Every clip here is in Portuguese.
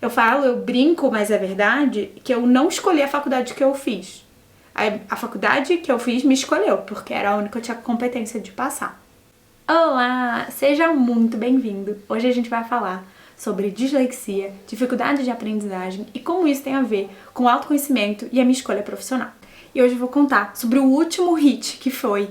Eu brinco, mas é verdade, que eu não escolhi a faculdade que eu fiz. A faculdade que eu fiz me escolheu, porque era a única que eu tinha competência de passar. Olá, seja muito bem-vindo. Hoje a gente vai falar sobre dislexia, dificuldade de aprendizagem e como isso tem a ver com autoconhecimento e a minha escolha profissional. E hoje eu vou contar sobre o último hit que foi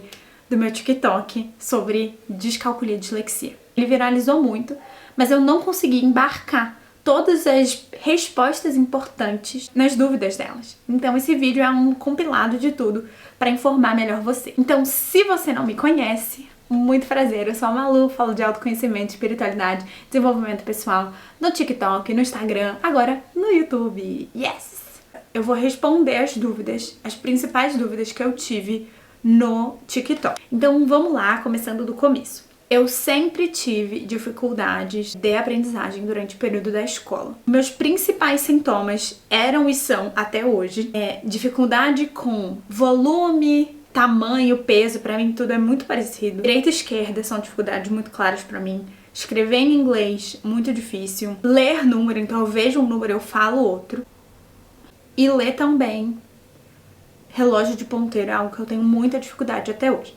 do meu TikTok sobre descalculia e dislexia. Ele viralizou muito, mas eu não consegui embarcar todas as respostas importantes nas dúvidas delas. Então esse vídeo é um compilado de tudo para informar melhor você. Então, se você não me conhece, muito prazer, eu sou a Malu, falo de autoconhecimento, espiritualidade, desenvolvimento pessoal no TikTok, no Instagram, agora no YouTube. Yes! Eu vou responder as dúvidas, as principais dúvidas que eu tive no TikTok. Então vamos lá, começando do começo. Eu sempre tive dificuldades de aprendizagem durante o período da escola. Meus principais sintomas eram e são até hoje dificuldade com volume, tamanho, peso. Pra mim tudo é muito parecido. Direita e esquerda são dificuldades muito claras pra mim. Escrever em inglês, muito difícil. Ler número, então eu vejo um número, eu falo outro. E ler também. Relógio de ponteiro é algo que eu tenho muita dificuldade até hoje.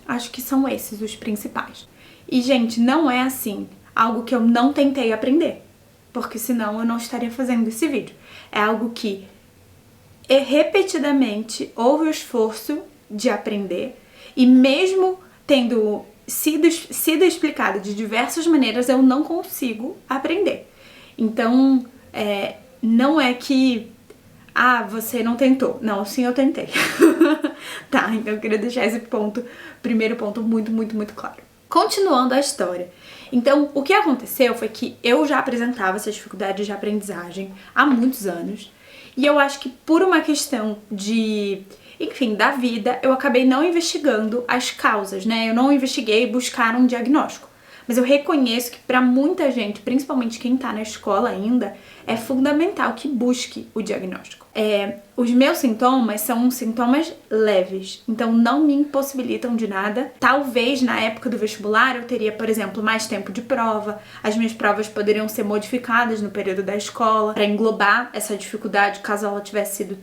Acho que são esses os principais. E, gente, não é assim, algo que eu não tentei aprender, porque senão eu não estaria fazendo esse vídeo. É algo que repetidamente houve o esforço de aprender e mesmo tendo sido explicado de diversas maneiras, eu não consigo aprender. Então, não é que você não tentou. Não, sim, eu tentei. Tá, então eu queria deixar esse primeiro ponto muito claro. Continuando a história. Então, o que aconteceu foi que eu já apresentava essas dificuldades de aprendizagem há muitos anos. E eu acho que por uma questão da vida, eu acabei não investigando as causas, né? Eu não investiguei buscar um diagnóstico. Mas eu reconheço que para muita gente, principalmente quem tá na escola ainda, é fundamental que busque o diagnóstico. Os meus sintomas são sintomas leves, então não me impossibilitam de nada. Talvez na época do vestibular eu teria, por exemplo, mais tempo de prova, as minhas provas poderiam ser modificadas no período da escola para englobar essa dificuldade caso ela tivesse sido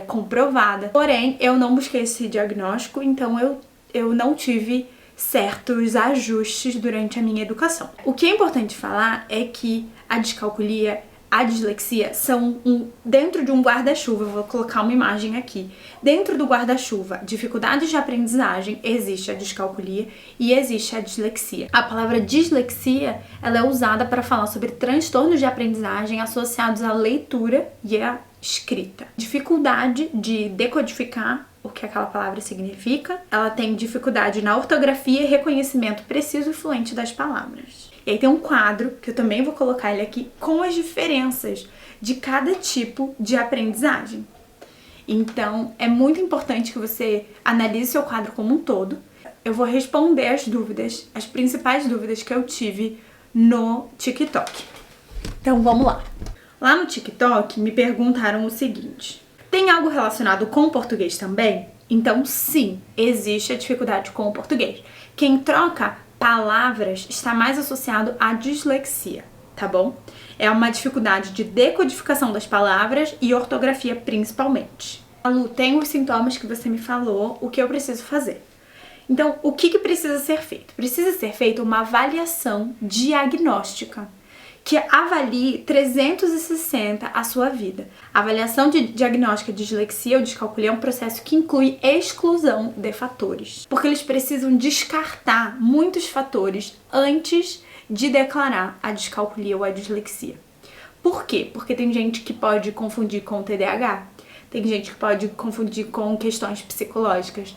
comprovada. Porém, eu não busquei esse diagnóstico, então eu não tive certos ajustes durante a minha educação. O que é importante falar é que a descalculia, a dislexia são dentro de um guarda-chuva. Eu vou colocar uma imagem aqui. Dentro do guarda-chuva, dificuldades de aprendizagem, existe a descalculia e existe a dislexia. A palavra dislexia, ela é usada para falar sobre transtornos de aprendizagem associados à leitura e à escrita. Dificuldade de decodificar o que aquela palavra significa. Ela tem dificuldade na ortografia e reconhecimento preciso e fluente das palavras. E aí tem um quadro, que eu também vou colocar ele aqui, com as diferenças de cada tipo de aprendizagem. Então, é muito importante que você analise seu quadro como um todo. Eu vou responder as dúvidas, as principais dúvidas que eu tive no TikTok. Então, vamos lá. Lá no TikTok, me perguntaram o seguinte: tem algo relacionado com o português também? Então, sim, existe a dificuldade com o português. Quem troca palavras está mais associado à dislexia, tá bom? É uma dificuldade de decodificação das palavras e ortografia principalmente. Lu, tem os sintomas que você me falou, o que eu preciso fazer? Então, o que precisa ser feito? Precisa ser feita uma avaliação diagnóstica que avalie 360 a sua vida. A avaliação de diagnóstica de dislexia ou descalculia é um processo que inclui exclusão de fatores, porque eles precisam descartar muitos fatores antes de declarar a descalculia ou a dislexia. Por quê? Porque tem gente que pode confundir com TDAH, tem gente que pode confundir com questões psicológicas,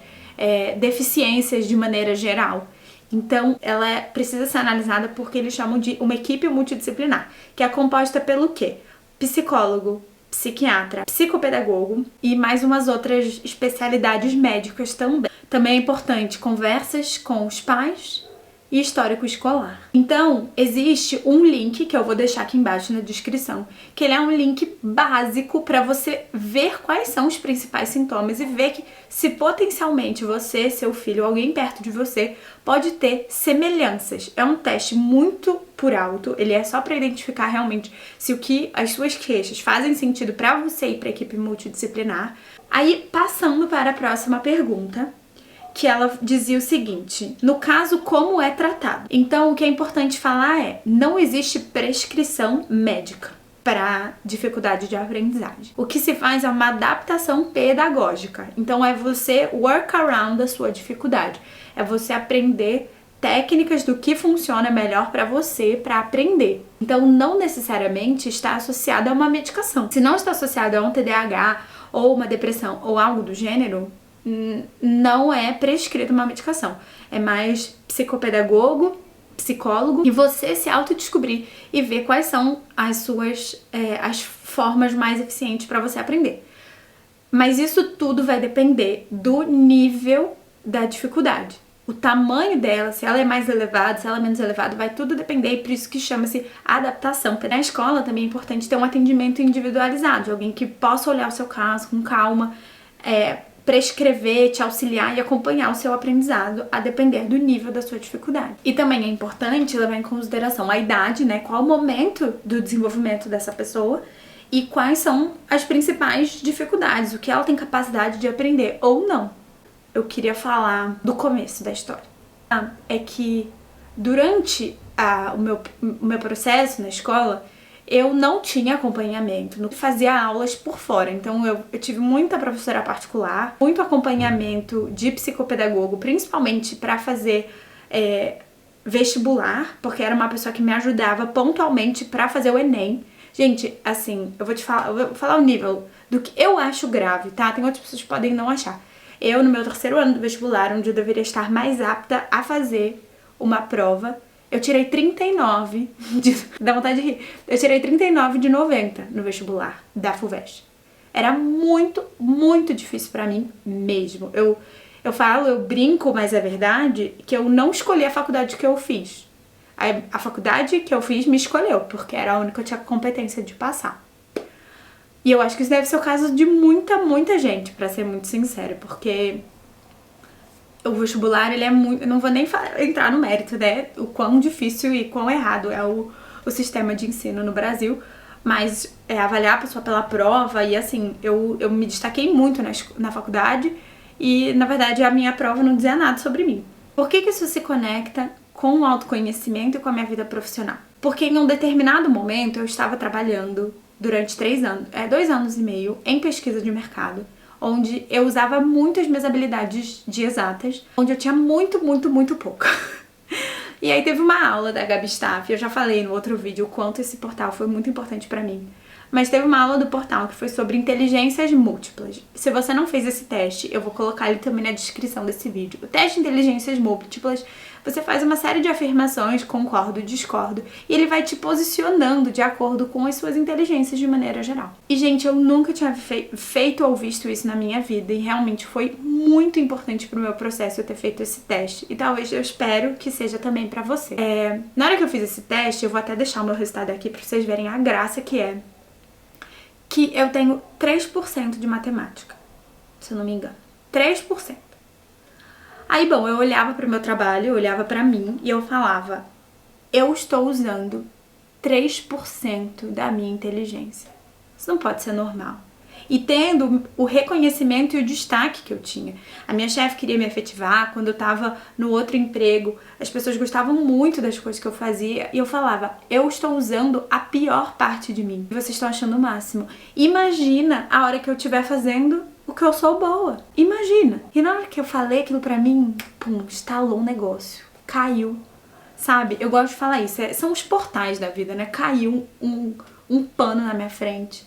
deficiências de maneira geral. Então, ela precisa ser analisada porque eles chamam de uma equipe multidisciplinar, que é composta pelo quê? Psicólogo, psiquiatra, psicopedagogo e mais umas outras especialidades médicas também. Também é importante conversas com os pais e histórico escolar. Então, existe um link que eu vou deixar aqui embaixo na descrição, que ele é um link básico para você ver quais são os principais sintomas e ver que se potencialmente você, seu filho, alguém perto de você pode ter semelhanças. É um teste muito por alto, ele é só para identificar realmente se o que as suas queixas fazem sentido para você e para a equipe multidisciplinar. Aí, passando para a próxima pergunta, que ela dizia o seguinte: no caso, como é tratado? Então, o que é importante falar é, não existe prescrição médica para dificuldade de aprendizagem. O que se faz é uma adaptação pedagógica. Então, é você work around a sua dificuldade. É você aprender técnicas do que funciona melhor para você, para aprender. Então, não necessariamente está associado a uma medicação. Se não está associado a um TDAH ou uma depressão ou algo do gênero, não é prescrita uma medicação. É mais psicopedagogo, psicólogo, e você se autodescobrir e ver quais são as suas as formas mais eficientes para você aprender. Mas isso tudo vai depender do nível da dificuldade. O tamanho dela, se ela é mais elevada, se ela é menos elevada, vai tudo depender, e por isso que chama-se adaptação. Na escola também é importante ter um atendimento individualizado, de alguém que possa olhar o seu caso com calma, prescrever, te auxiliar e acompanhar o seu aprendizado a depender do nível da sua dificuldade. E também é importante levar em consideração a idade, né? Qual o momento do desenvolvimento dessa pessoa e quais são as principais dificuldades, o que ela tem capacidade de aprender ou não. Eu queria falar do começo da história. É que durante o meu processo na escola, eu não tinha acompanhamento, não fazia aulas por fora. Então eu tive muita professora particular, muito acompanhamento de psicopedagogo, principalmente para fazer vestibular, porque era uma pessoa que me ajudava pontualmente para fazer o Enem. Gente, assim, eu vou falar o nível do que eu acho grave, tá? Tem outras pessoas que podem não achar. Eu, no meu 3º ano do vestibular, onde eu deveria estar mais apta a fazer uma prova, eu tirei 39, dá vontade de rir, eu tirei 39 de 90 no vestibular da FUVEST. Era muito, muito difícil pra mim mesmo. Eu brinco, mas é verdade, que eu não escolhi a faculdade que eu fiz. A faculdade que eu fiz me escolheu, porque era a única que eu tinha competência de passar. E eu acho que isso deve ser o caso de muita, muita gente, pra ser muito sincera, porque o vestibular, ele é muito... Eu não vou nem entrar no mérito, né? O quão difícil e quão errado é o sistema de ensino no Brasil, mas avaliar a pessoa pela prova e, assim, eu me destaquei muito na faculdade e, na verdade, a minha prova não dizia nada sobre mim. Por que isso se conecta com o autoconhecimento e com a minha vida profissional? Porque em um determinado momento eu estava trabalhando durante 2 anos e meio em pesquisa de mercado, onde eu usava muito as minhas habilidades de exatas, onde eu tinha muito, muito, muito pouco. E aí teve uma aula da Gabi Staff, eu já falei no outro vídeo o quanto esse portal foi muito importante pra mim, mas teve uma aula do portal que foi sobre inteligências múltiplas. Se você não fez esse teste, eu vou colocar ele também na descrição desse vídeo. O teste de inteligências múltiplas, você faz uma série de afirmações, concordo, discordo, e ele vai te posicionando de acordo com as suas inteligências de maneira geral. E, gente, eu nunca tinha feito ou visto isso na minha vida, e realmente foi muito importante pro meu processo eu ter feito esse teste, e talvez eu espero que seja também pra você. Na hora que eu fiz esse teste, eu vou até deixar o meu resultado aqui pra vocês verem a graça que é, que eu tenho 3% de matemática, se eu não me engano. 3%. Aí, bom, eu olhava pro meu trabalho, eu olhava pra mim e eu falava, eu estou usando 3% da minha inteligência. Isso não pode ser normal. E tendo o reconhecimento e o destaque que eu tinha. A minha chefe queria me efetivar quando eu tava no outro emprego. As pessoas gostavam muito das coisas que eu fazia. E eu falava, eu estou usando a pior parte de mim. E vocês estão achando o máximo. Imagina a hora que eu estiver fazendo o que eu sou boa. Imagina. E na hora que eu falei aquilo pra mim, pum, estalou um negócio. Caiu. Sabe? Eu gosto de falar isso. São os portais da vida, né? Caiu um pano na minha frente.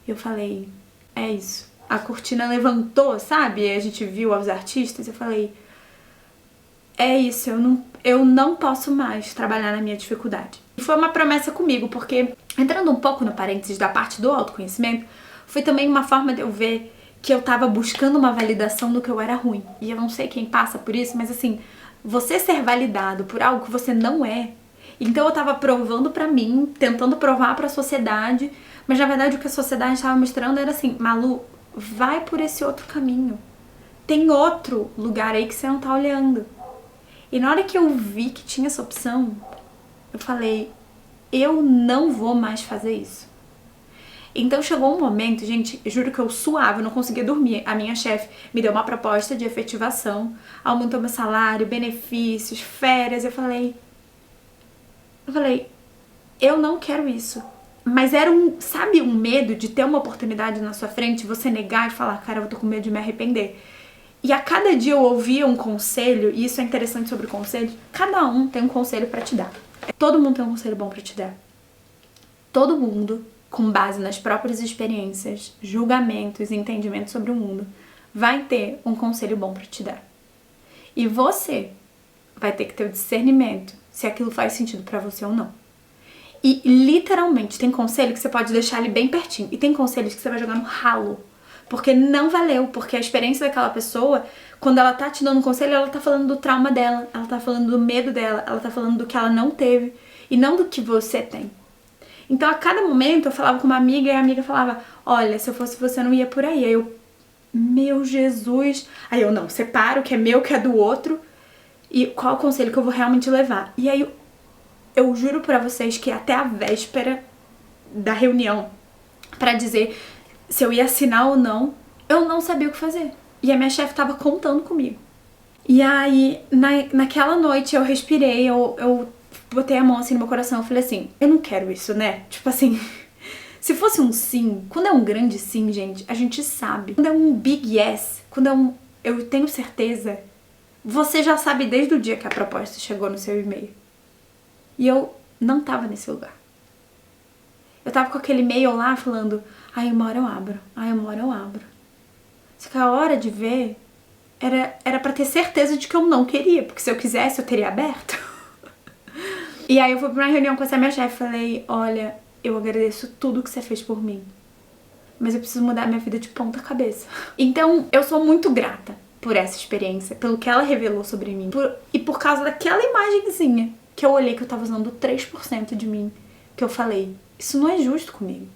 Eu falei... É isso. A cortina levantou, sabe? E a gente viu os artistas. Eu falei, é isso, eu não posso mais trabalhar na minha dificuldade. E foi uma promessa comigo, porque entrando um pouco no parênteses da parte do autoconhecimento, foi também uma forma de eu ver que eu tava buscando uma validação do que eu era ruim. E eu não sei quem passa por isso, mas assim, você ser validado por algo que você não é. Então eu tava provando pra mim, tentando provar pra sociedade, mas na verdade o que a sociedade estava mostrando era assim, Malu, vai por esse outro caminho. Tem outro lugar aí que você não tá olhando. E na hora que eu vi que tinha essa opção, eu falei, eu não vou mais fazer isso. Então chegou um momento, gente, juro que eu suava, eu não conseguia dormir. A minha chefe me deu uma proposta de efetivação, aumentou meu salário, benefícios, férias. Eu falei, eu não quero isso. Mas era sabe, um medo de ter uma oportunidade na sua frente, você negar e falar, cara, eu tô com medo de me arrepender. E a cada dia eu ouvia um conselho, e isso é interessante sobre conselho, cada um tem um conselho pra te dar. Todo mundo tem um conselho bom pra te dar. Todo mundo, com base nas próprias experiências, julgamentos e entendimentos sobre o mundo, vai ter um conselho bom pra te dar. E você vai ter que ter o discernimento se aquilo faz sentido pra você ou não. E literalmente tem conselho que você pode deixar ali bem pertinho, e tem conselhos que você vai jogar no ralo. Porque não valeu, porque a experiência daquela pessoa, quando ela tá te dando um conselho, ela tá falando do trauma dela, ela tá falando do medo dela, ela tá falando do que ela não teve e não do que você tem. Então a cada momento eu falava com uma amiga e a amiga falava, olha, se eu fosse você eu não ia por aí. Aí eu, meu Jesus. Aí eu, não, separo o que é meu, o que é do outro e qual é o conselho que eu vou realmente levar. E aí eu juro pra vocês que até a véspera da reunião pra dizer se eu ia assinar ou não, eu não sabia o que fazer. E a minha chefe tava contando comigo. E aí, naquela noite eu respirei, eu botei a mão assim no meu coração, eu falei assim, eu não quero isso, né? Tipo assim, se fosse um sim, quando é um grande sim, gente, a gente sabe. Quando é um big yes, quando é eu tenho certeza, você já sabe desde o dia que a proposta chegou no seu e-mail. E eu não tava nesse lugar. Eu tava com aquele e-mail lá falando, ai, uma hora eu abro, ai, uma hora eu abro. Só que a hora de ver era pra ter certeza de que eu não queria, porque se eu quisesse eu teria aberto. E aí eu fui pra uma reunião com essa minha chefe e falei, olha, eu agradeço tudo que você fez por mim, mas eu preciso mudar minha vida de ponta cabeça. Então eu sou muito grata por essa experiência, pelo que ela revelou sobre mim, e por causa daquela imagenzinha que eu olhei que eu tava usando 3% de mim, que eu falei, isso não é justo comigo.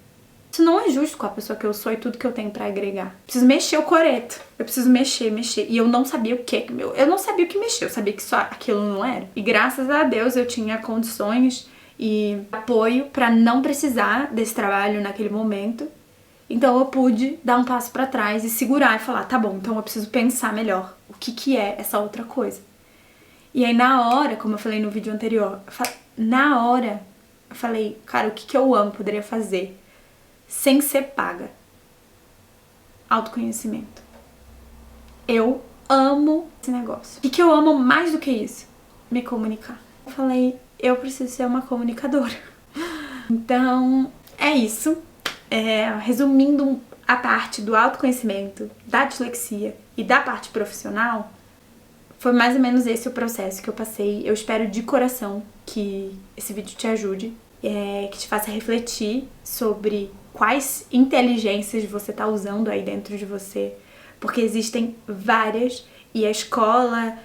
Isso não é justo com a pessoa que eu sou e tudo que eu tenho pra agregar. Preciso mexer o coreto. Eu preciso mexer. E eu não sabia o que. Eu não sabia o que mexer. Eu sabia que só aquilo não era. E graças a Deus eu tinha condições e apoio pra não precisar desse trabalho naquele momento. Então eu pude dar um passo pra trás e segurar e falar, tá bom, então eu preciso pensar melhor o que é essa outra coisa. E aí na hora, como eu falei no vídeo anterior, na hora eu falei, cara, o que eu amo, poderia fazer sem ser paga? Autoconhecimento. Eu amo esse negócio. O que eu amo mais do que isso? Me comunicar. Eu falei, eu preciso ser uma comunicadora. Então, é isso. Resumindo a parte do autoconhecimento, da dislexia e da parte profissional, foi mais ou menos esse o processo que eu passei. Eu espero de coração que esse vídeo te ajude, que te faça refletir sobre quais inteligências você está usando aí dentro de você, porque existem várias e a escola,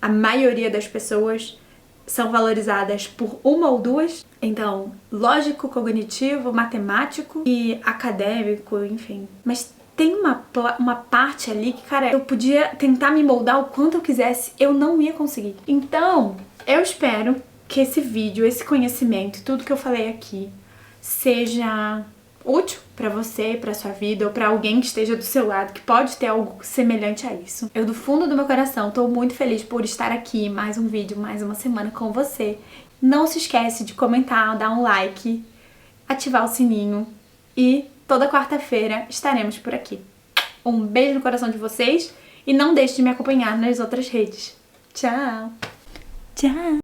a maioria das pessoas são valorizadas por uma ou duas. Então, lógico, cognitivo, matemático e acadêmico, enfim. Mas tem uma parte ali que, cara, eu podia tentar me moldar o quanto eu quisesse, eu não ia conseguir. Então, eu espero que esse vídeo, esse conhecimento, tudo que eu falei aqui, seja útil pra você, pra sua vida, ou pra alguém que esteja do seu lado, que pode ter algo semelhante a isso. Eu, do fundo do meu coração, tô muito feliz por estar aqui, mais um vídeo, mais uma semana com você. Não se esquece de comentar, dar um like, ativar o sininho e toda quarta-feira estaremos por aqui. Um beijo no coração de vocês e não deixe de me acompanhar nas outras redes. Tchau! Tchau!